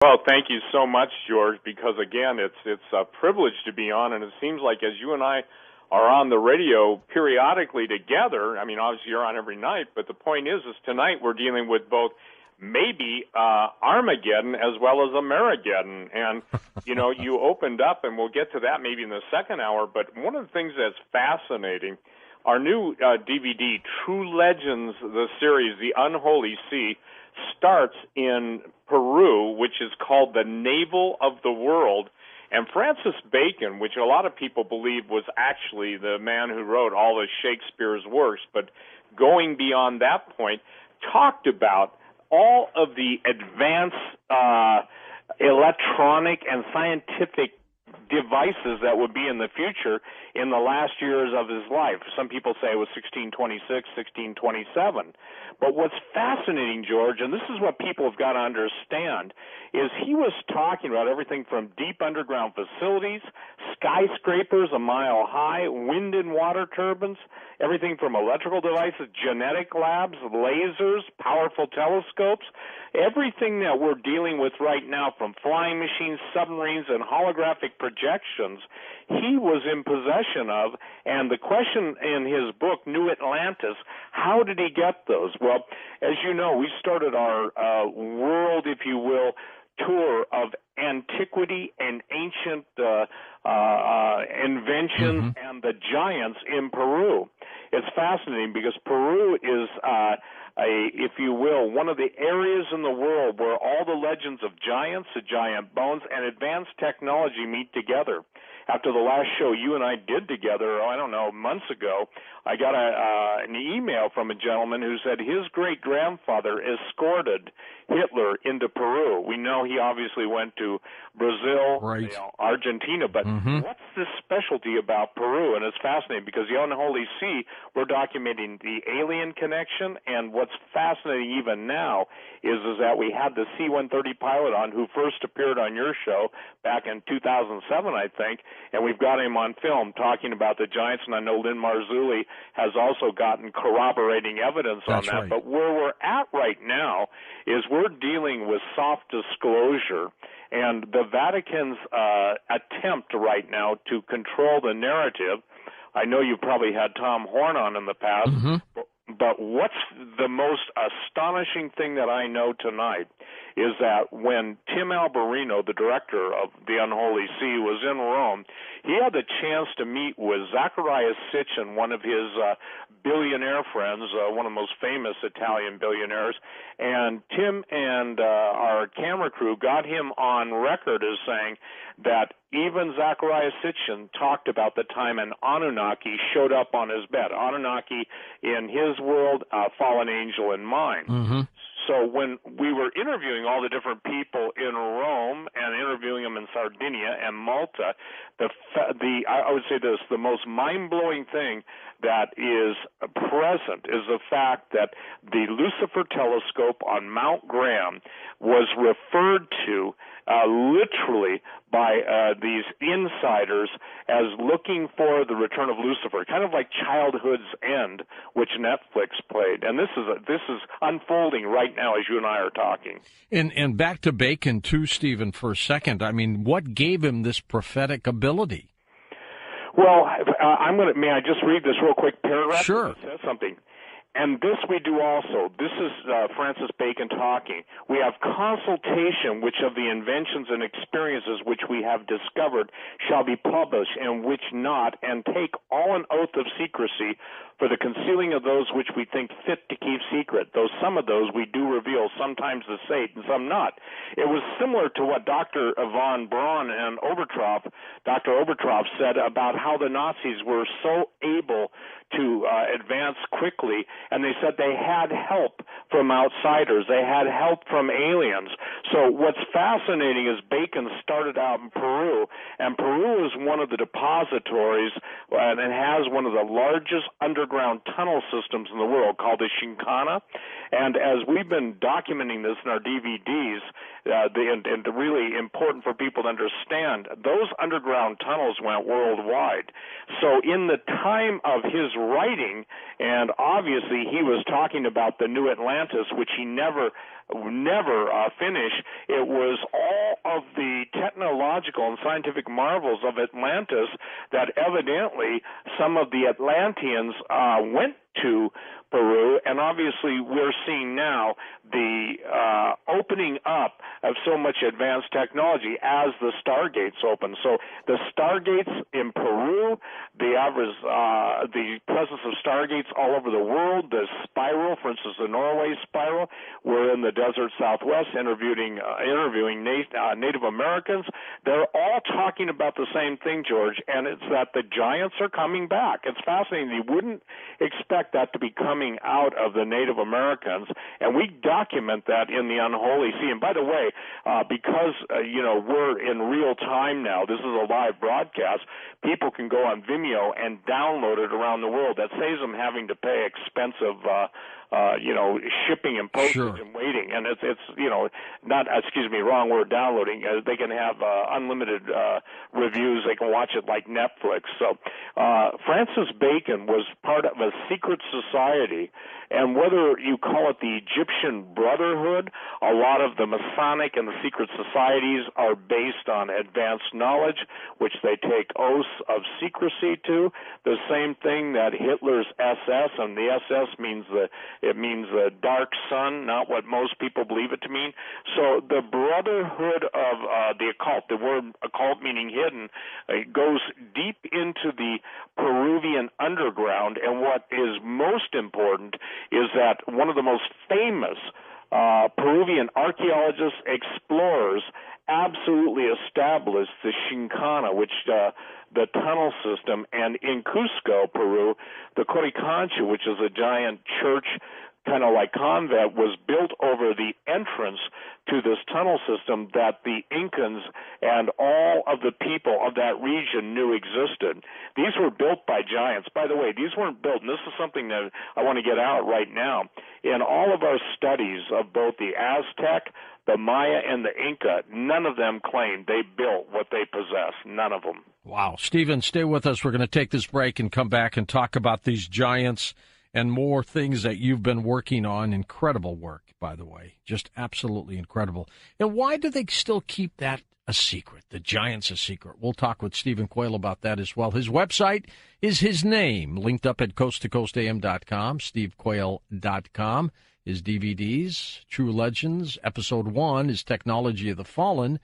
Well, thank you so much, George, because again, it's a privilege to be on, and it seems like as you and I are on the radio periodically together, I mean, obviously you're on every night, but the point is tonight we're dealing with both maybe Armageddon as well as Amerigeddon. And, you know, you opened up, and we'll get to that maybe in the second hour, but one of the things that's fascinating, our new DVD, True Legends, the series, The Unholy Sea, starts in Peru, which is called the Navel of the World. And Francis Bacon, which a lot of people believe was actually the man who wrote all of Shakespeare's works, but going beyond that point, talked about all of the advanced electronic and scientific devices that would be in the future in the last years of his life. Some people say it was 1626, 1627. But what's fascinating, George, and this is what people have got to understand, is he was talking about everything from deep underground facilities, skyscrapers a mile high, wind and water turbines, everything from electrical devices, genetic labs, lasers, powerful telescopes, everything that we're dealing with right now, from flying machines, submarines, and holographic projections, he was in possession of. And the question in his book, New Atlantis, how did he get those? Well, as you know, we started our world, if you will, tour of antiquity and ancient inventions and the giants in Peru. It's fascinating because Peru is if you will, one of the areas in the world where all the legends of giants, the giant bones, and advanced technology meet together. After the last show you and I did together, I don't know, months ago, I got an email from a gentleman who said his great-grandfather escorted Hitler into Peru. We know he obviously went to Brazil, right, Argentina, but what's the specialty about Peru? And it's fascinating because the Unholy Sea, we're documenting the alien connection, and what's fascinating even now is that we had the C-130 pilot on who first appeared on your show back in 2007, I think, and we've got him on film talking about the giants, and I know Lynn Marzulli has also gotten corroborating evidence on that. Right. But where we're at right now is we're dealing with soft disclosure, and the Vatican's attempt right now to control the narrative. I know you've probably had Tom Horn on in the past, but what's the most astonishing thing that I know tonight is that when Tim Alberino, the director of The Unholy Sea, was in Rome, he had the chance to meet with Zacharias Sitchin, one of his billionaire friends, one of the most famous Italian billionaires, and Tim and our camera crew got him on record as saying that even Zacharias Sitchin talked about the time an Anunnaki showed up on his bed. Anunnaki in his world, fallen angel in mine. So when we were interviewing all the different people in Rome and interviewing them in Sardinia and Malta, I would say this, the most mind-blowing thing that is present is the fact that the Lucifer telescope on Mount Graham was referred to literally by these insiders as looking for the return of Lucifer, kind of like Childhood's End, which Netflix played. And this is unfolding right now as you and I are talking. And back to Bacon too, Stephen, for a second. I mean, what gave him this prophetic ability? Well, may I just read this real quick paragraph? Sure. It says something. And this we do also. This is Francis Bacon talking. We have consultation, which of the inventions and experiences which we have discovered shall be published, and which not, and take all an oath of secrecy for the concealing of those which we think fit to keep secret, though some of those we do reveal, sometimes the state and some not. It was similar to what Dr. Von Braun and Dr. Obertroff said about how the Nazis were so able to advance quickly, and they said they had help from outsiders. They had help from aliens. So what's fascinating is Bacon started out in Peru, and Peru is one of the depositories and it has one of the largest underground tunnel systems in the world called the Shinkana. And as we've been documenting this in our DVDs, and really important for people to understand, those underground tunnels went worldwide. So in the time of his writing, and obviously obviously he was talking about the New Atlantis, which he never finished. It was all of the technological and scientific marvels of Atlantis that evidently some of the Atlanteans went to Peru, and obviously we're seeing now the opening up of so much advanced technology as the stargates open. So the stargates in Peru, the presence of stargates all over the world, the spiral, for instance, the Norway spiral. We're in the desert Southwest interviewing Native Americans. They're all talking about the same thing, George, and it's that the giants are coming back. It's fascinating. You wouldn't expect that to be coming out of the Native Americans, and we document that in the Unholy See. And by the way, because we're in real time now, this is a live broadcast, people can go on Vimeo and download it around the world. That saves them having to pay expensive shipping and postage Sure. and waiting. And it's wrong word, downloading. They can have unlimited reviews. They can watch it like Netflix. So Francis Bacon was part of a secret society, and whether you call it the Egyptian Brotherhood, a lot of the Masonic and the secret societies are based on advanced knowledge, which they take oaths of secrecy to. The same thing that Hitler's SS, and the SS means the dark sun, not what most people believe it to mean. So the Brotherhood of the occult, the word occult meaning hidden, goes deep into the Peruvian underground. And what is most important is that one of the most famous Peruvian archaeologists, explorers, absolutely established the Chincana, which the tunnel system, and in Cusco, Peru, the Coricancha, which is a giant church, kind of like convent, was built over the entrance to this tunnel system that the Incans and all of the people of that region knew existed. These were built by giants. By the way, these weren't built, and this is something that I want to get out right now. In all of our studies of both the Aztec, the Maya, and the Inca, none of them claimed they built what they possess. None of them. Wow. Stephen, stay with us. We're going to take this break and come back and talk about these giants and more things that you've been working on. Incredible work, by the way. Just absolutely incredible. And why do they still keep that a secret, the giants a secret? We'll talk with Stephen Quayle about that as well. His website is his name, linked up at coasttocoastam.com, stevequayle.com. His DVDs, True Legends. Episode 1 is Technology of the Fallen.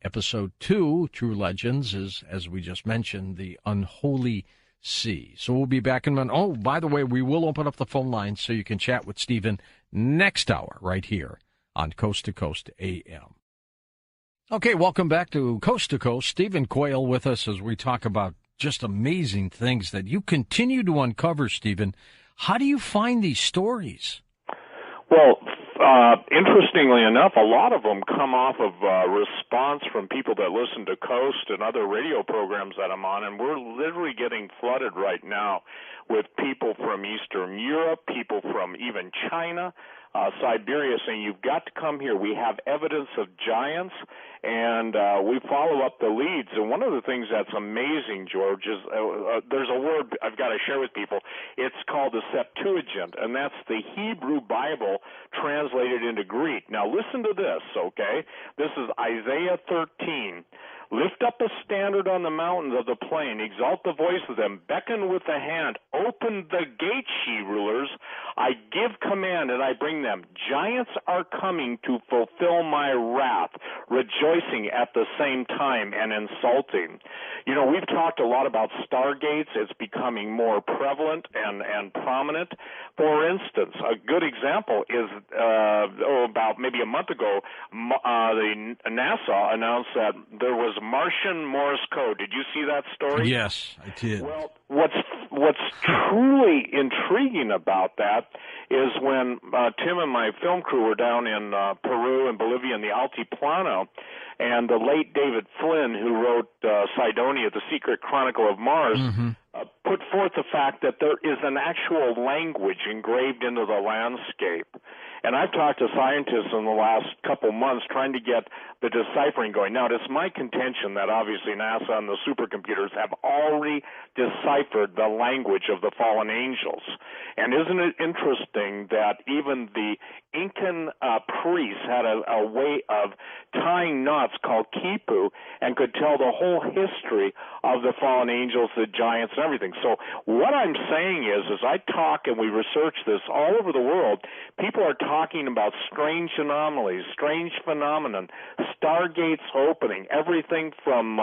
Episode 2, True Legends, is, as we just mentioned, The Unholy See. So we'll be back in a minute. Oh, by the way, we will open up the phone lines so you can chat with Stephen next hour right here on Coast to Coast AM. Okay, welcome back to Coast. Stephen Quayle with us as we talk about just amazing things that you continue to uncover, Stephen. How do you find these stories? Well, interestingly enough, a lot of them come off of response from people that listen to Coast and other radio programs that I'm on, and we're literally getting flooded right now with people from Eastern Europe, people from even China, Siberia, saying you've got to come here. We have evidence of giants, and we follow up the leads. And one of the things that's amazing, George, is there's a word I've got to share with people. It's called the Septuagint, and that's the Hebrew Bible translated into Greek. Now listen to this, okay? This is Isaiah 13. Lift up a standard on the mountains of the plain, exalt the voice of them, beckon with the hand, open the gates, ye rulers. I give command and I bring them. Giants are coming to fulfill my wrath, rejoicing at the same time and insulting. You know, we've talked a lot about stargates. It's becoming more prevalent and prominent. For instance, a good example is about maybe a month ago, the NASA announced that there was Martian Morse code. Did you see that story? Yes, I did. Well, what's truly intriguing about that is when Tim and my film crew were down in Peru and Bolivia in the Altiplano, and the late David Flynn, who wrote Cydonia, The Secret Chronicle of Mars, put forth the fact that there is an actual language engraved into the landscape. And I've talked to scientists in the last couple months trying to get the deciphering going. Now, it's my contention that obviously NASA and the supercomputers have already deciphered the language of the fallen angels. And isn't it interesting that even the Incan priests had a way of tying knots called quipu and could tell the whole history of the fallen angels, the giants, and everything. So what I'm saying is, as I talk and we research this all over the world, people are talking about strange anomalies, strange phenomenon, stargates opening, everything from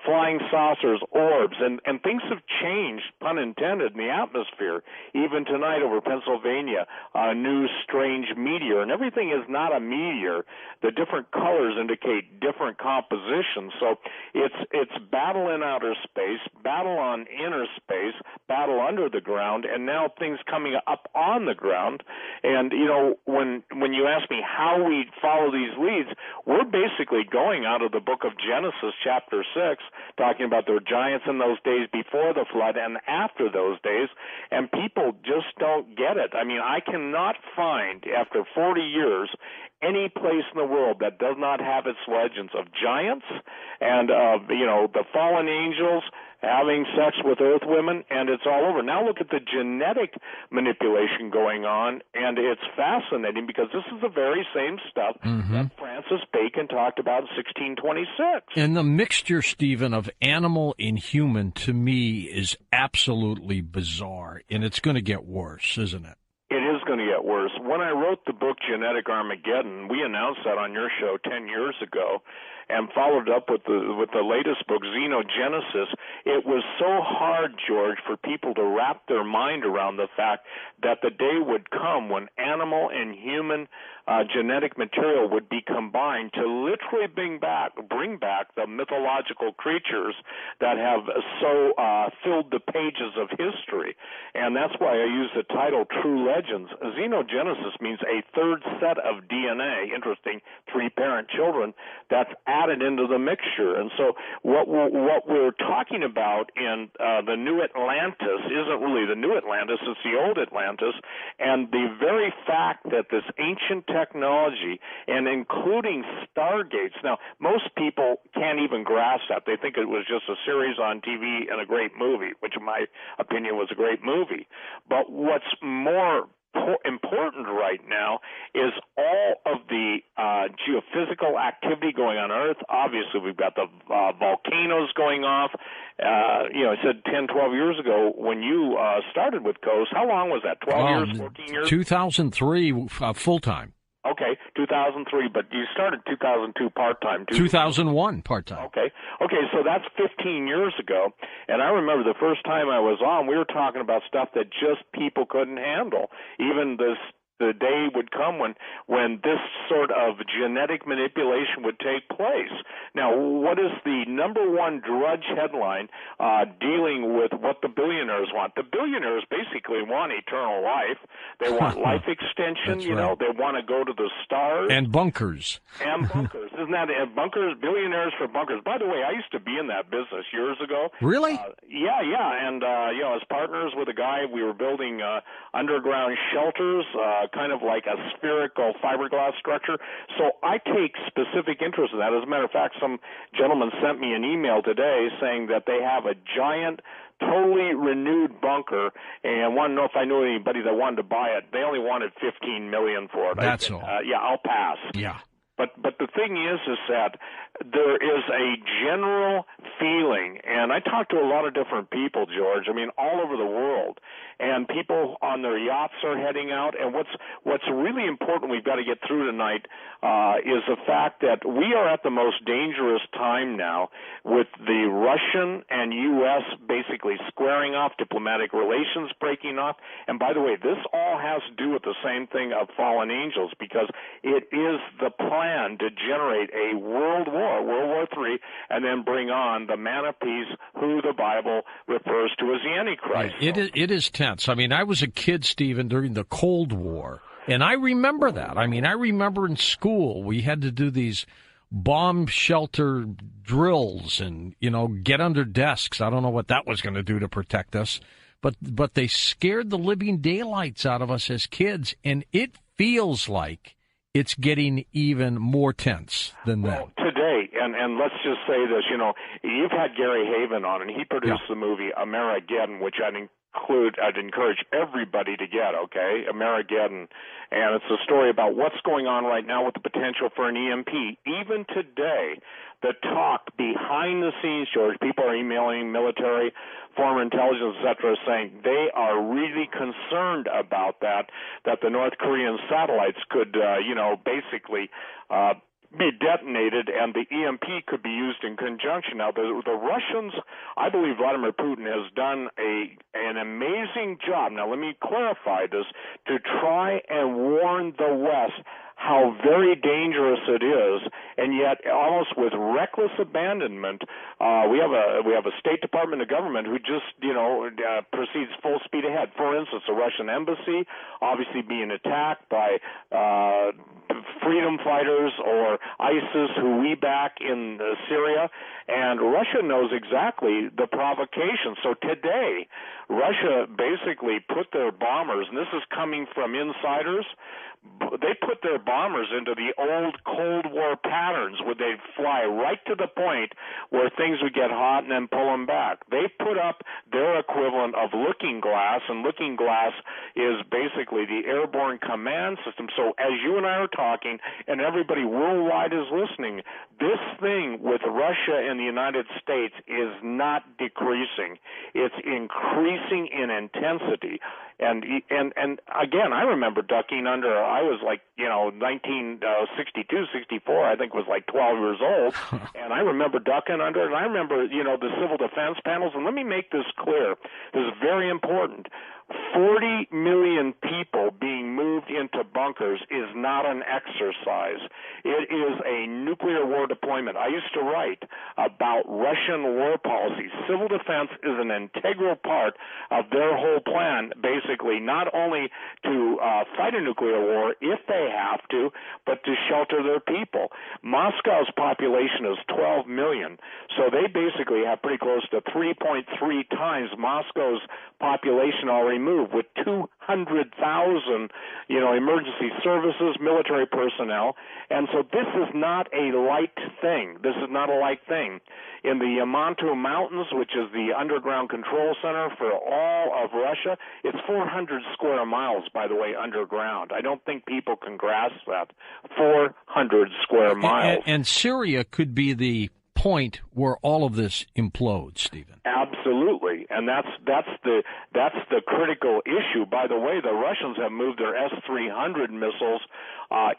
flying saucers, orbs, and things have changed, pun intended, in the atmosphere. Even tonight over Pennsylvania, a new strange meteor, and everything is not a meteor. The different colors indicate different compositions. So it's battle in outer space, battle on inner space, battle under the ground, and now things coming up on the ground. And when you ask me how we follow these leads, we're basically going out of the book of Genesis, chapter 6, talking about the giants in those days before the flood and after those days, and people just don't get it. I mean, I cannot find, after 40 years, any place in the world that does not have its legends of giants and the fallen angels having sex with earth women, and it's all over. Now look at the genetic manipulation going on, and it's fascinating because this is the very same stuff that Francis Bacon talked about in 1626. And the mixture, Stephen, of animal and human, to me, is absolutely bizarre, and it's going to get worse, isn't it? It is going to get worse. When I wrote the book Genetic Armageddon, we announced that on your show 10 years ago, and followed up with the latest book, Xenogenesis. It was so hard, George, for people to wrap their mind around the fact that the day would come when animal and human genetic material would be combined to literally bring back the mythological creatures that have so filled the pages of history. And that's why I use the title True Legends. Xenogenesis means a third set of DNA, interesting, three-parent children, that's added into the mixture. And so what we're talking about in the New Atlantis isn't really the New Atlantis, it's the old Atlantis. And the very fact that this ancient technology, and including stargates, now most people can't even grasp that. They think it was just a series on TV and a great movie, which in my opinion was a great movie. But what's more important right now is all of the geophysical activity going on Earth. Obviously, we've got the volcanoes going off. I said 10, 12 years ago when you started with Coast, how long was that, 12 years, 14 years? 2003, full-time. Okay, 2003, but you started 2002 part-time. 2001 part-time. Okay, so that's 15 years ago, and I remember the first time I was on, we were talking about stuff that just people couldn't handle. Even the day would come when this sort of genetic manipulation would take place. Now, what is the number one drudge headline dealing with what the billionaires want? The billionaires basically want eternal life. They want life extension. Right. They want to go to the stars. And bunkers. Isn't that bunkers? Billionaires for bunkers. By the way, I used to be in that business years ago. Really? Yeah. And, as partners with a guy, we were building underground shelters, kind of like a spherical fiberglass structure. So I take specific interest in that. As a matter of fact, some gentleman sent me an email today saying that they have a giant, totally renewed bunker, and wanted to know if I knew anybody that wanted to buy it. They only wanted $15 million for it. That's all. I'll pass. Yeah. But the thing is that there is a general feeling, and I talk to a lot of different people, George, all over the world, and people on their yachts are heading out, and what's really important we've got to get through tonight is the fact that we are at the most dangerous time now with the Russian and U.S. basically squaring off, diplomatic relations breaking off, and by the way, this all has to do with the same thing of fallen angels, because it is the plan to generate a world war, World War III, and then bring on the man of peace, who the Bible refers to as the Antichrist. Yeah, it is tense. I was a kid, Stephen, during the Cold War, and I remember that. I remember in school we had to do these bomb shelter drills and, get under desks. I don't know what that was going to do to protect us, but they scared the living daylights out of us as kids, and it feels like it's getting even more tense than that. Well, today, and let's just say this, you've had Gary Haven on, and he produced the movie Amerigeddon, which I'd encourage everybody to get, okay? Amerigeddon. And it's a story about what's going on right now with the potential for an EMP. Even today, the talk behind the scenes, George, people are emailing military, former intelligence, et cetera, saying they are really concerned about that the North Korean satellites could, basically be detonated, and the EMP could be used in conjunction. Now, the Russians, I believe Vladimir Putin has done an amazing job. Now, let me clarify this, to try and warn the West how very dangerous it is, and yet almost with reckless abandonment, we have a State Department of government who just proceeds full speed ahead. For instance, the Russian embassy obviously being attacked by freedom fighters or ISIS, who we back in Syria, and Russia knows exactly the provocation. So today, Russia basically put their bombers, and this is coming from insiders, they put their bombers into the old Cold War patterns where they'd fly right to the point where things would get hot and then pull them back. They put up their equivalent of Looking Glass, and Looking Glass is basically the airborne command system. So as you and I are talking, and everybody worldwide is listening, this thing with Russia and the United States is not decreasing. It's increasing in intensity. And again, I remember ducking under, I was like, 1962, 64, I think was like 12 years old. And I remember ducking under, and I remember, the civil defense panels. And let me make this clear. This is very important. 40 million people being moved into bunkers is not an exercise. It is a nuclear war deployment. I used to write about Russian war policy. Civil defense is an integral part of their whole plan, basically, not only to fight a nuclear war if they have to, but to shelter their people. Moscow's population is 12 million, so they basically have pretty close to 3.3 times Moscow's population already moved, with 200,000, emergency services, military personnel. And so this is not a light thing. This is not a light thing. In the Yamato Mountains, which is the underground control center for all of Russia, it's 400 square miles, by the way, underground. I don't think people can grasp that. 400 square miles. And Syria could be the point where all of this implodes, Stephen. Absolutely, and that's the critical issue. By the way, the Russians have moved their S-300 missiles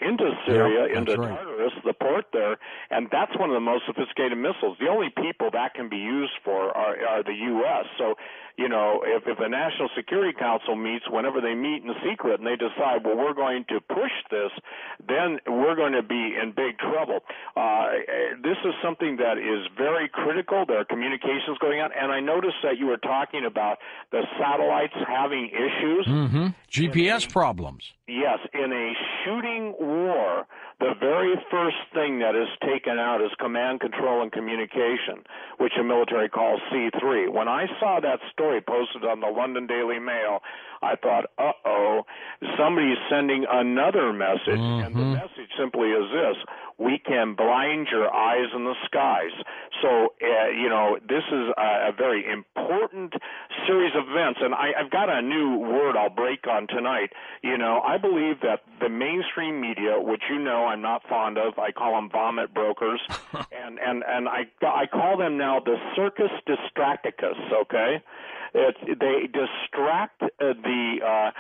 into Syria, into Tartus, the port there, and that's one of the most sophisticated missiles. The only people that can be used for are the U.S. So, if the National Security Council meets, whenever they meet in secret and they decide, well, we're going to push this, then we're going to be in big trouble. This is something that is very critical. There are communications going on, and I noticed that you were talking about the satellites having issues. Mm-hmm. GPS problems. Yes, in a shooting war, the very first thing that is taken out is command, control, and communication, which the military calls C3. When I saw that story posted on the London Daily Mail, I thought, uh-oh, somebody's sending another message, and the message simply is this: we can blind your eyes in the skies. So, this is a very important series of events, and I've got a new word I'll break on tonight. I believe that the mainstream media, which I'm not fond of, I call them vomit brokers, and I call them now the circus distracticus, okay? They distract the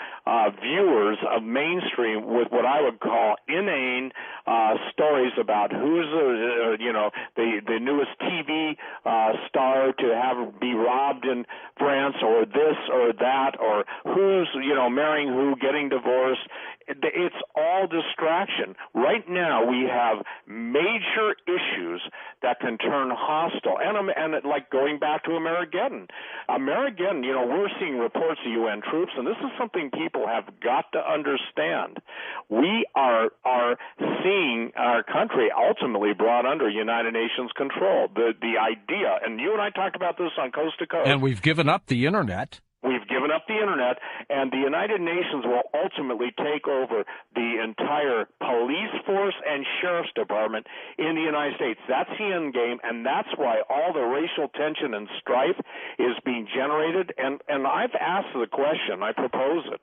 viewers of mainstream with what I would call inane stories about who's the newest TV star to be robbed in France, or this or that, or who's marrying who, getting divorced. It's all distraction. Right now we have major issues that can turn hostile, and like going back to Amerigeddon, we're seeing reports of UN troops, and this is something people have got to understand. We are seeing our country ultimately brought under United Nations control. The idea, and you and I talked about this on Coast to Coast. And we've given up the internet. We've given up the internet, and the United Nations will ultimately take over the entire police force and sheriff's department in the United States. That's the end game, and that's why all the racial tension and strife is being generated. And I've asked the question, I propose it.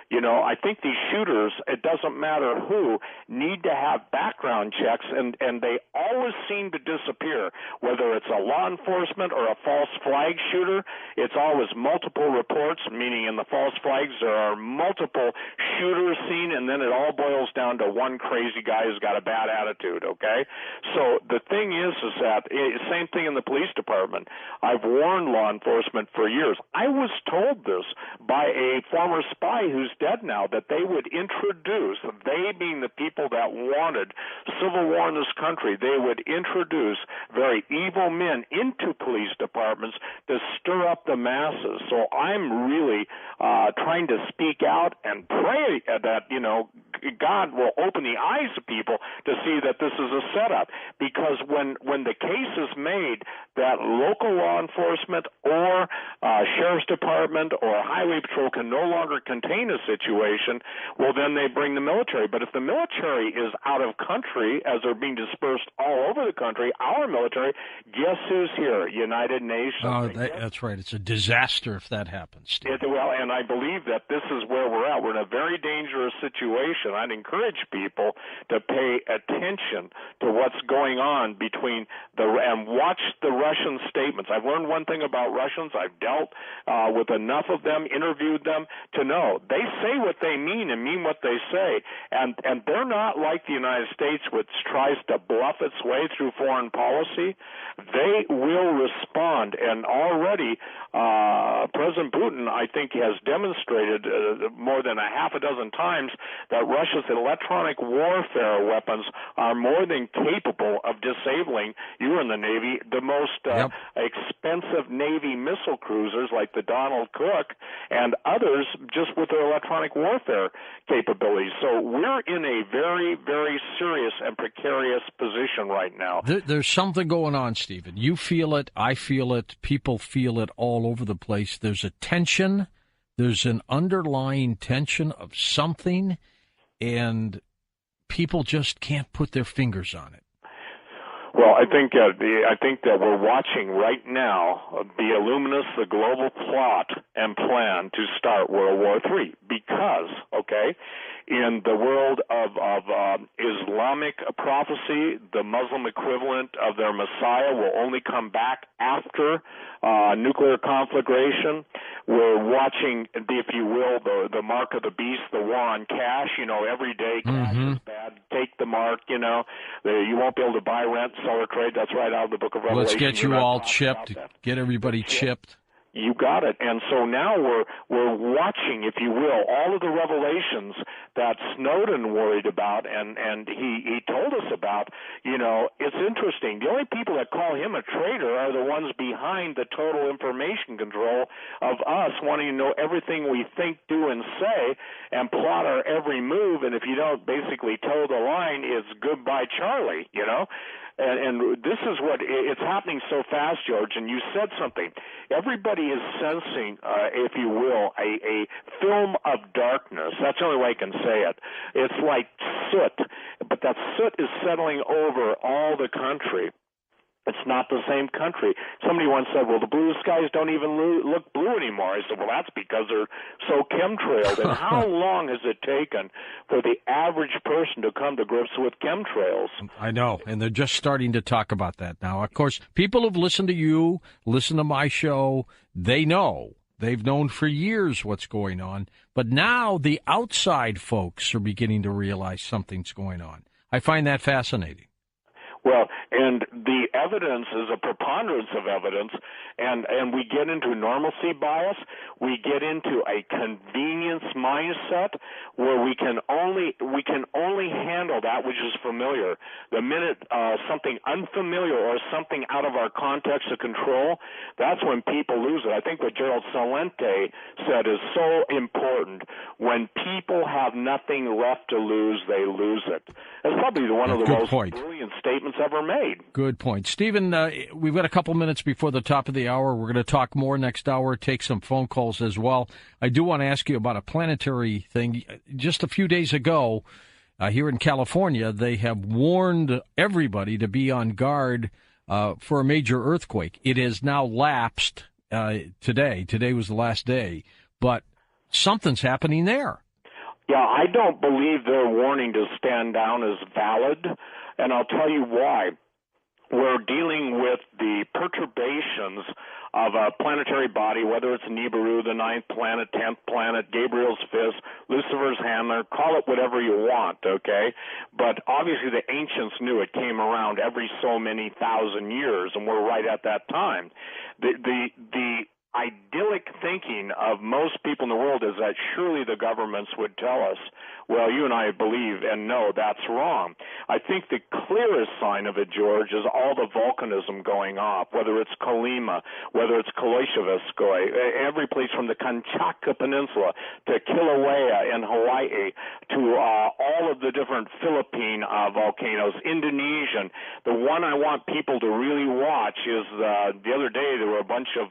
You know, I think these shooters, it doesn't matter who, need to have background checks, and they always seem to disappear. Whether it's a law enforcement or a false flag shooter, it's always multiple reports, meaning in the false flags there are multiple shooters seen, and then it all boils down to one crazy guy who's got a bad attitude, okay? So the thing is that, same thing in the police department. I've warned law enforcement for years. I was told this by a former spy who's dead now, that they would introduce, they being the people that wanted civil war in this country, they would introduce very evil men into police departments to stir up the masses. So I'm really trying to speak out and pray that, you know, God will open the eyes of people to see that this is a setup. Because when the case is made that local law enforcement or sheriff's department or highway patrol can no longer contain a situation, well, then they bring the military. But if the military is out of country, as they're being dispersed all over the country, our military, guess who's here? United Nations. Oh, that's right. It's a disaster if that happens. Well, and I believe that this is where we're at. We're in a very dangerous situation. I'd encourage people to pay attention to what's going on between and watch the Russian statements. I've learned one thing about Russians. I've dealt with enough of them, interviewed them, to know they say what they mean and mean what they say. And they're not like the United States, which tries to bluff its way through foreign policy. They will respond. And already President Putin, I think, has demonstrated more than a half a dozen times that Russia's electronic warfare weapons are more than capable of disabling, you were in the Navy, the most expensive Navy missile cruisers like the Donald Cook and others just with their electronic warfare capabilities. So we're in a very, very serious and precarious position right now. There's something going on, Stephen. You feel it. I feel it. People feel it all over the place. There's a tension. There's an underlying tension of something, and people just can't put their fingers on it. Well, I think that we're watching right now the Illuminists, the global plot and plan to start World War III. Because, in the world of Islamic prophecy, the Muslim equivalent of their Messiah will only come back after nuclear conflagration. We're watching, if you will, the mark of the beast, the war on cash. You know, every day cash is bad. Take the mark, you know. You won't be able to buy, rent, sell, or trade. That's right out of the book of Revelation. Let's get you all chipped. Get everybody chipped. You got it. And so now we're watching, if you will, all of the revelations that Snowden worried about and he told us about. You know, it's interesting. The only people that call him a traitor are the ones behind the total information control of us wanting to know everything we think, do, and say and plot our every move. And if you don't basically toe the line, it's goodbye, Charlie, you know. And this is what it's happening so fast, George. And you said something. Everybody is sensing, if you will, a film of darkness. That's the only way I can say it. It's like soot, but that soot is settling over all the country. It's not the same country. Somebody once said, well, the blue skies don't even look blue anymore. I said, well, that's because they're so chemtrailed. And how long has it taken for the average person to come to grips with chemtrails? I know, and they're just starting to talk about that now. Of course, people who've listened to you, listened to my show, they know. They've known for years what's going on. But now the outside folks are beginning to realize something's going on. I find that fascinating. Well, and the evidence is a preponderance of evidence, and we get into normalcy bias. We get into a convenience mindset where we can only handle that which is familiar. The minute something unfamiliar or something out of our context of control, that's when people lose it. I think what Gerald Celente said is so important. When people have nothing left to lose, they lose it. That's probably one of the most brilliant statements ever made. Good point. Stephen, we've got a couple minutes before the top of the hour. We're going to talk more next hour, take some phone calls as well. I do want to ask you about a planetary thing. Just a few days ago, here in California, they have warned everybody to be on guard for a major earthquake. It has now lapsed today. Today was the last day, but something's happening there. Yeah, I don't believe their warning to stand down is valid, and I'll tell you why. We're dealing with the perturbations of a planetary body, whether it's Nibiru, the 9th planet, 10th planet, Gabriel's fist, Lucifer's hammer, call it whatever you want, okay? But obviously the ancients knew it came around every so many thousand years, and we're right at that time. The idyllic thinking of most people in the world is that surely the governments would tell us, well, you and I believe and know that's wrong. I think the clearest sign of it, George, is all the volcanism going off, whether it's Colima, whether it's Kalaishevskoy, every place from the Kamchatka Peninsula to Kilauea in Hawaii to all of the different Philippine volcanoes, Indonesian. The one I want people to really watch is the other day there were a bunch of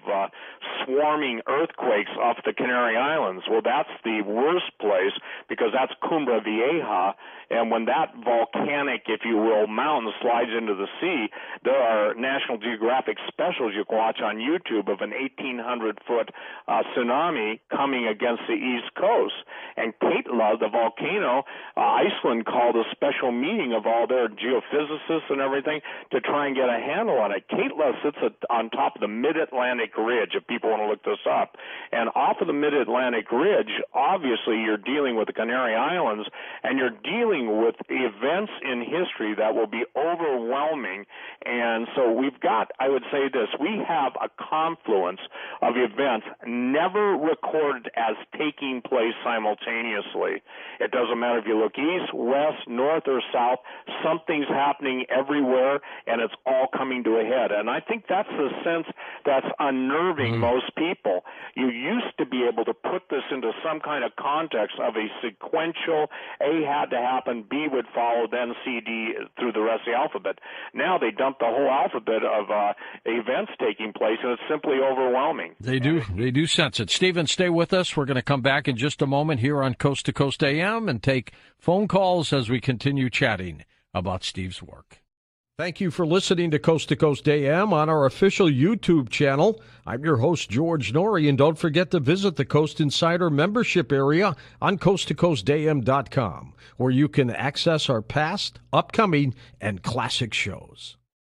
swarming earthquakes off the Canary Islands. Well, that's the worst place because that's Cumbre Vieja, and when that volcanic, if you will, mountain slides into the sea, there are National Geographic specials you can watch on YouTube of an 1,800-foot tsunami coming against the East Coast. And Katla, the volcano, Iceland called a special meeting of all their geophysicists and everything to try and get a handle on it. Katla sits on top of the Mid-Atlantic Ridge, if people want to look this up. And off of the Mid-Atlantic Ridge, obviously you're dealing with the Canary Islands, and you're dealing with events in history that will be overwhelming. And so we've got, I would say this, we have a confluence of events never recorded as taking place simultaneously. It doesn't matter if you look east, west, north, or south, something's happening everywhere, and it's all coming to a head. And I think that's the sense that's unnerving most people. You used to be able to put this into some kind of context of a sequential, A had to happen, B would follow, then C, D through the rest of the alphabet. Now they dump the whole alphabet of events taking place, and it's simply overwhelming. They do sense it. Stephen, stay with us. We're going to come back in just a moment here on Coast to Coast AM and take phone calls as we continue chatting about Steve's work. Thank you for listening to Coast AM on our official YouTube channel. I'm your host, George Norrie, and don't forget to visit the Coast Insider membership area on coasttocoastam.com, where you can access our past, upcoming, and classic shows.